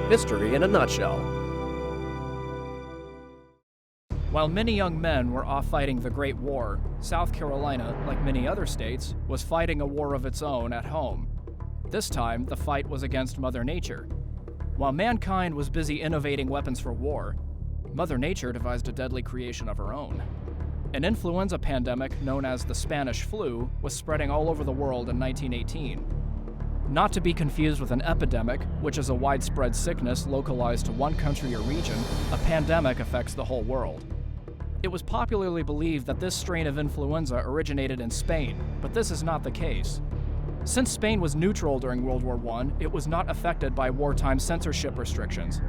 History in a nutshell. While many young men were off fighting the Great War, South Carolina, like many other states, was fighting a war of its own at home. This time, the fight was against Mother Nature. While mankind was busy innovating weapons for war, Mother Nature devised a deadly creation of her own. An influenza pandemic known as the Spanish flu was spreading all over the world in 1918. Not to be confused with an epidemic, which is a widespread sickness localized to one country or region, a pandemic affects the whole world. It was popularly believed that this strain of influenza originated in Spain, but this is not the case. Since Spain was neutral during World War I, it was not affected by wartime censorship restrictions.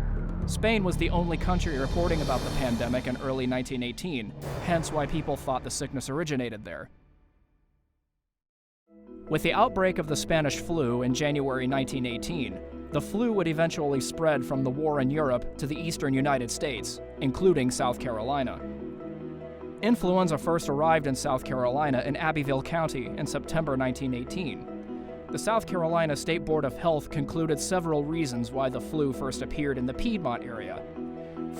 Spain was the only country reporting about the pandemic in early 1918, hence why people thought the sickness originated there. With the outbreak of the Spanish flu in January 1918, the flu would eventually spread from the war in Europe to the eastern United States, including South Carolina. Influenza first arrived in South Carolina in Avian County in September 1918. The South Carolina State Board of Health concluded several reasons why the flu first appeared in the Piedmont area.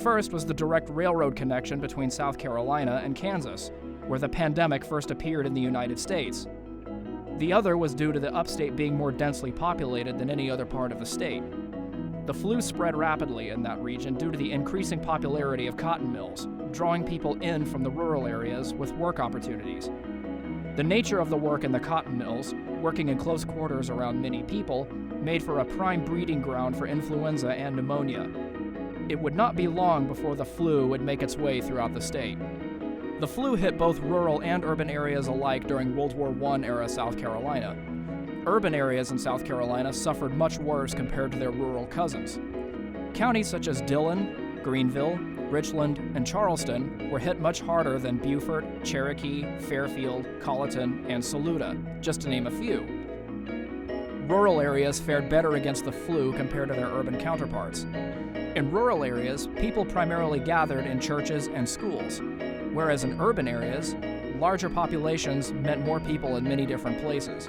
First was the direct railroad connection between South Carolina and Kansas, where the pandemic first appeared in the United States. The other was due to the upstate being more densely populated than any other part of the state. The flu spread rapidly in that region due to the increasing popularity of cotton mills, drawing people in from the rural areas with work opportunities. The nature of the work in the cotton mills, working in close quarters around many people, made for a prime breeding ground for influenza and pneumonia. It would not be long before the flu would make its way throughout the state. The flu hit both rural and urban areas alike during World War I era South Carolina. Urban areas in South Carolina suffered much worse compared to their rural cousins. Counties such as Dillon, Greenville, Richland, and Charleston were hit much harder than Beaufort, Cherokee, Fairfield, Colleton, and Saluda, just to name a few. Rural areas fared better against the flu compared to their urban counterparts. In rural areas, people primarily gathered in churches and schools, whereas in urban areas, larger populations meant more people in many different places.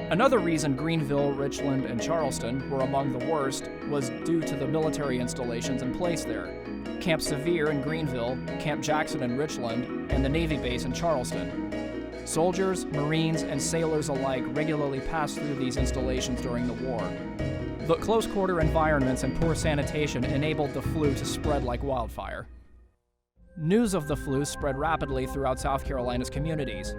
Another reason Greenville, Richland, and Charleston were among the worst was due to the military installations in place there. Camp Sevier in Greenville, Camp Jackson in Richland, and the Navy base in Charleston. Soldiers, Marines, and sailors alike regularly passed through these installations during the war. The close-quarter environments and poor sanitation enabled the flu to spread like wildfire. News of the flu spread rapidly throughout South Carolina's communities.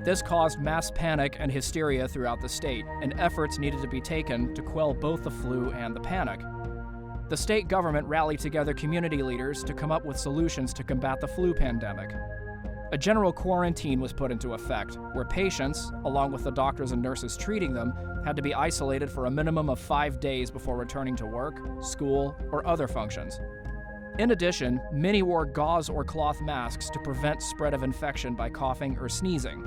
This caused mass panic and hysteria throughout the state, and efforts needed to be taken to quell both the flu and the panic. The state government rallied together community leaders to come up with solutions to combat the flu pandemic. A general quarantine was put into effect, where patients, along with the doctors and nurses treating them, had to be isolated for a minimum of 5 days before returning to work, school, or other functions. In addition, many wore gauze or cloth masks to prevent spread of infection by coughing or sneezing.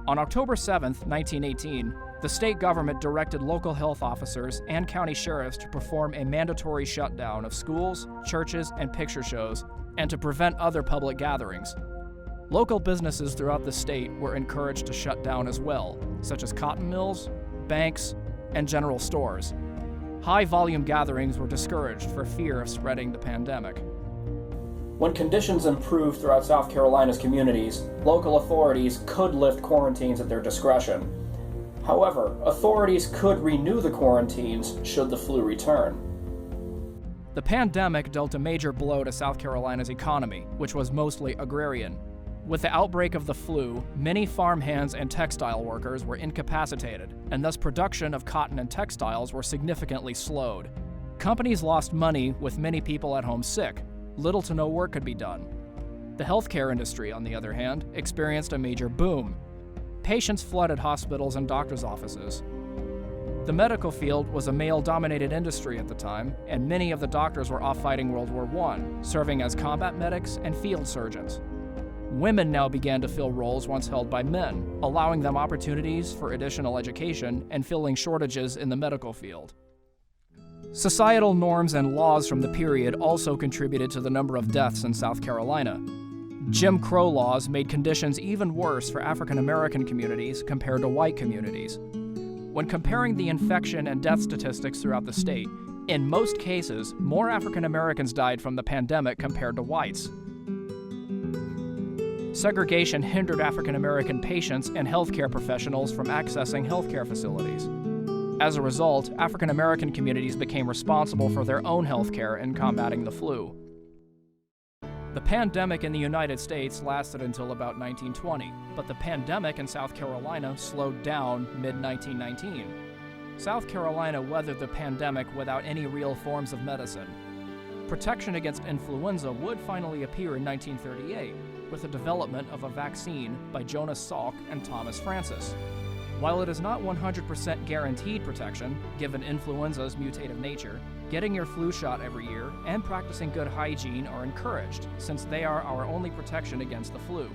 On October 7, 1918, the state government directed local health officers and county sheriffs to perform a mandatory shutdown of schools, churches, and picture shows, and to prevent other public gatherings. Local businesses throughout the state were encouraged to shut down as well, such as cotton mills, banks, and general stores. High-volume gatherings were discouraged for fear of spreading the pandemic. When conditions improved throughout South Carolina's communities, local authorities could lift quarantines at their discretion. However, authorities could renew the quarantines should the flu return. The pandemic dealt a major blow to South Carolina's economy, which was mostly agrarian. With the outbreak of the flu, many farmhands and textile workers were incapacitated, and thus production of cotton and textiles were significantly slowed. Companies lost money with many people at home sick. Little to no work could be done. The healthcare industry, on the other hand, experienced a major boom. Patients flooded hospitals and doctors' offices. The medical field was a male-dominated industry at the time, and many of the doctors were off fighting World War I, serving as combat medics and field surgeons. Women now began to fill roles once held by men, allowing them opportunities for additional education and filling shortages in the medical field. Societal norms and laws from the period also contributed to the number of deaths in South Carolina. Jim Crow laws made conditions even worse for African American communities compared to white communities. When comparing the infection and death statistics throughout the state, in most cases, more African Americans died from the pandemic compared to whites. Segregation hindered African American patients and healthcare professionals from accessing healthcare facilities. As a result, African American communities became responsible for their own healthcare in combating the flu. The pandemic in the United States lasted until about 1920, but the pandemic in South Carolina slowed down mid-1919. South Carolina weathered the pandemic without any real forms of medicine. Protection against influenza would finally appear in 1938, with the development of a vaccine by Jonas Salk and Thomas Francis. While it is not 100% guaranteed protection, given influenza's mutative nature, getting your flu shot every year and practicing good hygiene are encouraged, since they are our only protection against the flu.